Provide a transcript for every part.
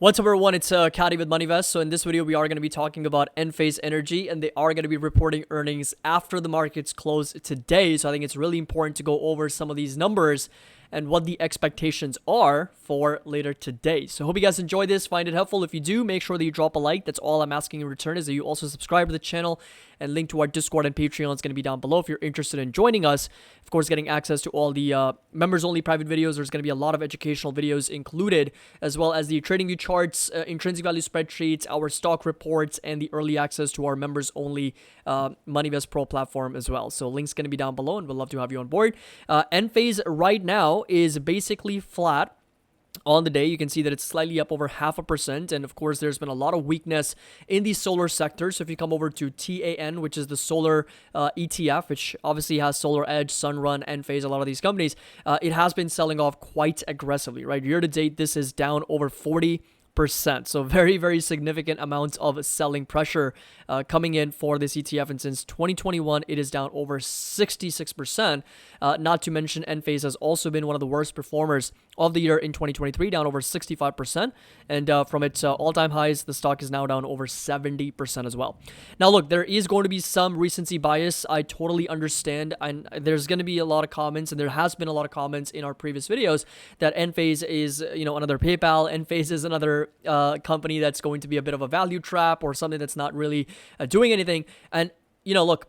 What's up everyone, it's Caddy with MoneyVest. So in this video, we are going to be talking about Enphase Energy, and they are going to be reporting earnings after the markets close today. So I think it's really important to go over some of these numbers and what the expectations are for later today. So hope you guys enjoy this, find it helpful. If you do, make sure that you drop a like. That's all I'm asking in return, is that you also subscribe to the channel, and link to our Discord and Patreon is going to be down below if you're interested in joining us. Of course, getting access to all the members only private videos. There's going to be a lot of educational videos included, as well as the trading view charts, intrinsic value spreadsheets, our stock reports, and the early access to our members only MoneyVest Pro platform as well. So link's going to be down below, and we'd love to have you on board. Enphase right now is basically flat on the day. You can see that it's slightly up over 0.5%, and of course there's been a lot of weakness in the solar sector. So if you come over to TAN, which is the solar ETF, which obviously has Solar Edge, Sunrun, Enphase, a lot of these companies, it has been selling off quite aggressively, right? Year to date, this is down over 40%. So very, very significant amounts of selling pressure coming in for this ETF. And since 2021, it is down over 66%. Not to mention, Enphase has also been one of the worst performers of the year in 2023, down over 65%. And from its all-time highs, the stock is now down over 70% as well. Now, look, there is going to be some recency bias. I totally understand. And there's going to be a lot of comments, and there has been a lot of comments in our previous videos that Enphase is, another PayPal. Enphase is another company that's going to be a bit of a value trap, or something that's not really doing anything. And, look,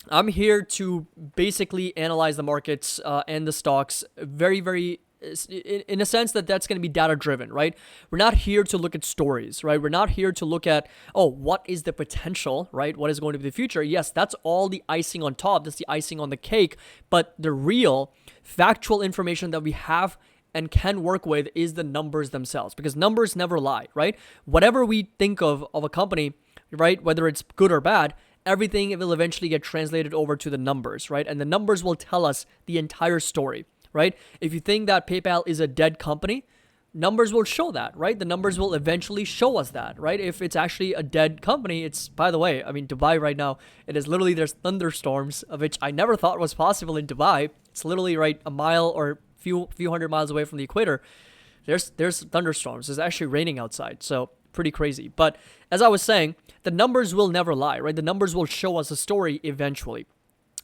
I'm here to basically analyze the markets and the stocks very, very in a sense that's going to be data driven, right? We're not here to look at stories, right? We're not here to look at, what is the potential, right? What is going to be the future? Yes, that's all the icing on top. That's the icing on the cake. But the real factual information that we have and can work with is the numbers themselves, because numbers never lie, right? Whatever we think of a company, right, whether it's good or bad, everything will eventually get translated over to the numbers, right? And the numbers will tell us the entire story, right? If you think that PayPal is a dead company, numbers will show that, right? The numbers will eventually show us that, right? If it's actually a dead company, it's, by the way, Dubai right now, it is literally, there's thunderstorms, of which I never thought was possible in Dubai. It's literally right a mile or few hundred miles away from the equator. There's thunderstorms. It's actually raining outside. So pretty crazy. But as I was saying, the numbers will never lie, right? The numbers will show us a story eventually.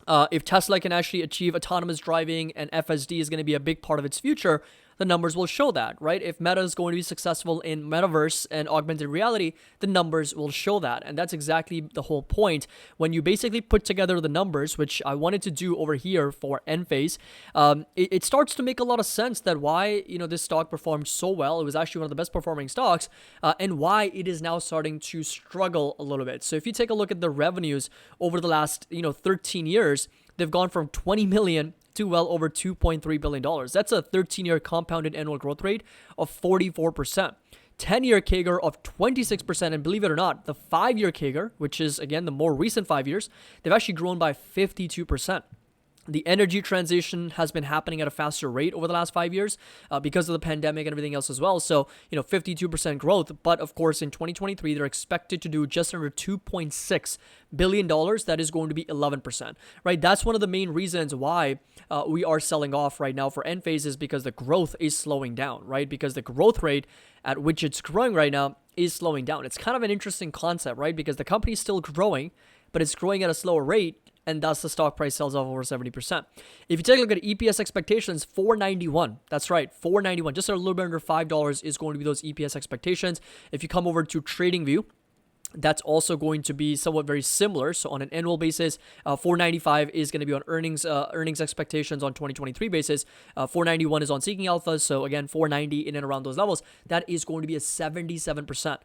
If Tesla can actually achieve autonomous driving and FSD is going to be a big part of its future, the numbers will show that, right? If Meta is going to be successful in metaverse and augmented reality, the numbers will show that. And that's exactly the whole point. When you basically put together the numbers, which I wanted to do over here for Enphase, it starts to make a lot of sense that why, this stock performed so well. It was actually one of the best performing stocks, and why it is now starting to struggle a little bit. So if you take a look at the revenues over the last, 13 years, they've gone from 20 million to well over $2.3 billion. That's a 13-year compounded annual growth rate of 44%. 10-year CAGR of 26%, and believe it or not, the 5-year CAGR, which is, again, the more recent 5 years, they've actually grown by 52%. The energy transition has been happening at a faster rate over the last 5 years because of the pandemic and everything else as well. So, 52% growth. But of course, in 2023, they're expected to do just under $2.6 billion. That is going to be 11%, right? That's one of the main reasons why we are selling off right now for Enphase, is because the growth is slowing down, right? Because the growth rate at which it's growing right now is slowing down. It's kind of an interesting concept, right? Because the company is still growing, but it's growing at a slower rate, and thus the stock price sells off over 70%. If you take a look at EPS expectations, $4.91. That's right, $4.91. Just a little bit under $5 is going to be those EPS expectations. If you come over to TradingView, that's also going to be somewhat very similar. So on an annual basis, 495 is going to be on earnings expectations on 2023 basis. 491 is on Seeking Alpha. So again, 490 in and around those levels. That is going to be a 77%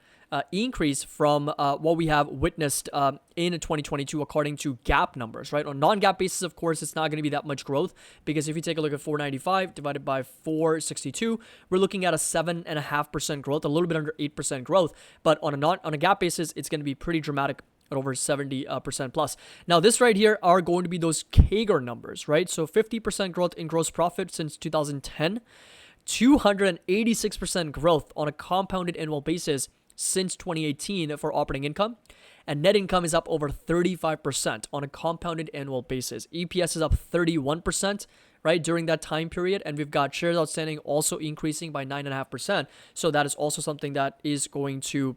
increase from what we have witnessed in 2022 according to GAAP numbers, right? On non-GAAP basis, of course, it's not going to be that much growth, because if you take a look at 495 divided by 462, we're looking at a 7.5% growth, a little bit under 8% growth. But on a GAAP basis, it's going to be pretty dramatic at over 70% plus. Now, this right here are going to be those CAGR numbers, right? So 50% growth in gross profit since 2010, 286% growth on a compounded annual basis since 2018 for operating income, and net income is up over 35% on a compounded annual basis. EPS is up 31%, right, during that time period. And we've got shares outstanding also increasing by 9.5%. So that is also something that is going to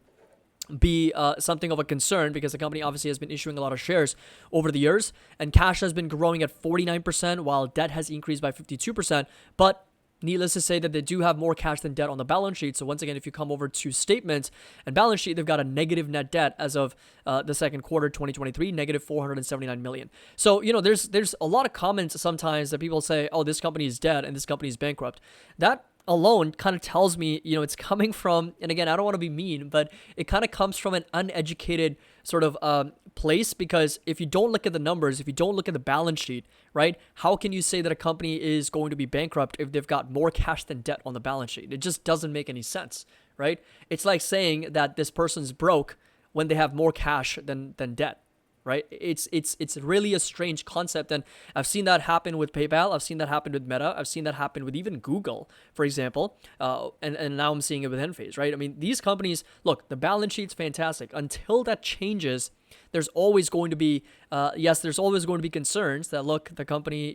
be something of a concern, because the company obviously has been issuing a lot of shares over the years, and cash has been growing at 49% while debt has increased by 52%. But needless to say that they do have more cash than debt on the balance sheet. So once again, if you come over to statements and balance sheet, they've got a negative net debt as of the second quarter 2023, negative 479 million. So, there's a lot of comments sometimes that people say, oh, this company is dead and this company is bankrupt. That alone kind of tells me, it's coming from, and again, I don't want to be mean, but it kind of comes from an uneducated sort of place, because if you don't look at the numbers, if you don't look at the balance sheet, right, how can you say that a company is going to be bankrupt if they've got more cash than debt on the balance sheet? It just doesn't make any sense, right? It's like saying that this person's broke when they have more cash than debt. Right? It's really a strange concept. And I've seen that happen with PayPal. I've seen that happen with Meta. I've seen that happen with even Google, for example. And now I'm seeing it with Enphase, right? I mean, these companies, look, the balance sheet's fantastic. Until that changes, there's always going to be, there's always going to be concerns that, look, the company,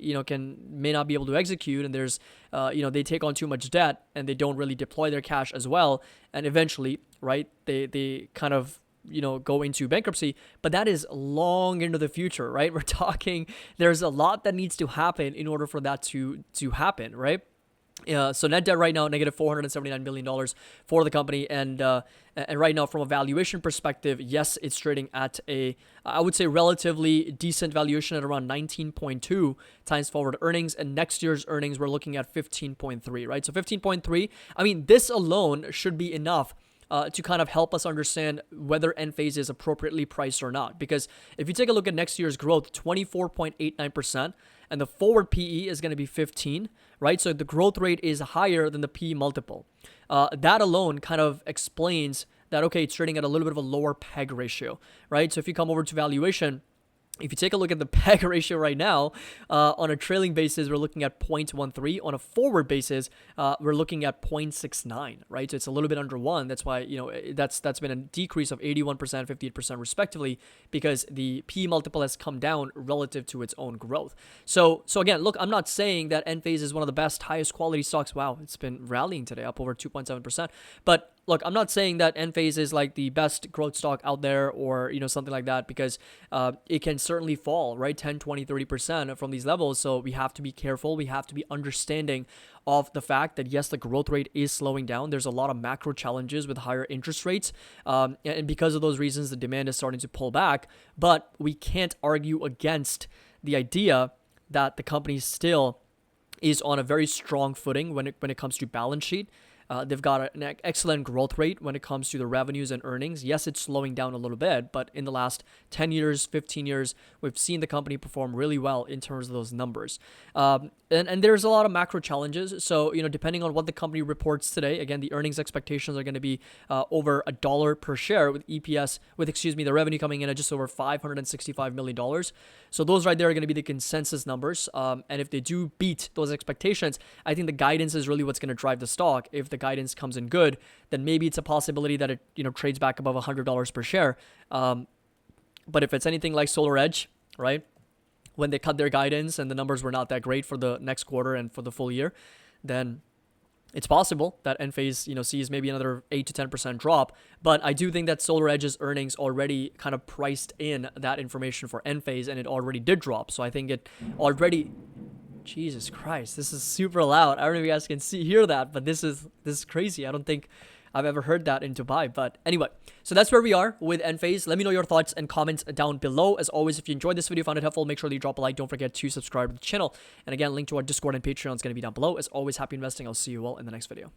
may not be able to execute, and there's, they take on too much debt and they don't really deploy their cash as well. And eventually, right, they kind of, go into bankruptcy. But that is long into the future, right? We're talking, there's a lot that needs to happen in order for that to happen, right? So net debt right now, negative $479 million for the company. And right now, from a valuation perspective, yes, it's trading at I would say, relatively decent valuation at around 19.2 times forward earnings. And next year's earnings, we're looking at 15.3, right? So 15.3, I mean, this alone should be enough to kind of help us understand whether Enphase is appropriately priced or not. Because if you take a look at next year's growth, 24.89%, and the forward PE is going to be 15, right? So the growth rate is higher than the PE multiple. That alone kind of explains that, okay, it's trading at a little bit of a lower PEG ratio, right? So if you come over to valuation, if you take a look at the PEG ratio right now, on a trailing basis, we're looking at 0.13. On a forward basis, we're looking at 0.69, right? So it's a little bit under 1. That's why, that's been a decrease of 81%, 58% respectively, because the P multiple has come down relative to its own growth. So again, look, I'm not saying that Enphase is one of the best, highest quality stocks. Wow, it's been rallying today, up over 2.7%. But look, I'm not saying that Enphase is like the best growth stock out there, or, something like that, because it can certainly fall, right? 10, 20, 30% from these levels. So we have to be careful. We have to be understanding of the fact that, yes, the growth rate is slowing down. There's a lot of macro challenges with higher interest rates. And because of those reasons, the demand is starting to pull back. But we can't argue against the idea that the company still is on a very strong footing when it comes to balance sheet. They've got an excellent growth rate when it comes to the revenues and earnings. Yes, it's slowing down a little bit, but in the last 10 years, 15 years, we've seen the company perform really well in terms of those numbers. And there's a lot of macro challenges. So, depending on what the company reports today, again, the earnings expectations are going to be over $1 per share, with the revenue coming in at just over $565 million. So those right there are going to be the consensus numbers. And if they do beat those expectations, I think the guidance is really what's going to drive the stock. If the guidance comes in good, then maybe it's a possibility that it trades back above $100 per share. But if it's anything like SolarEdge, right, when they cut their guidance and the numbers were not that great for the next quarter and for the full year, then it's possible that Enphase, sees maybe another 8 to 10% drop. But I do think that SolarEdge's earnings already kind of priced in that information for Enphase, and it already did drop. So I think it already... Jesus Christ, this is super loud. I don't know if you guys can hear that, but this is crazy. I don't think I've ever heard that in Dubai. But anyway, so that's where we are with Enphase. Let me know your thoughts and comments down below. As always, if you enjoyed this video, found it helpful, make sure that you drop a like. Don't forget to subscribe to the channel. And again, link to our Discord and Patreon is going to be down below. As always, happy investing. I'll see you all in the next video.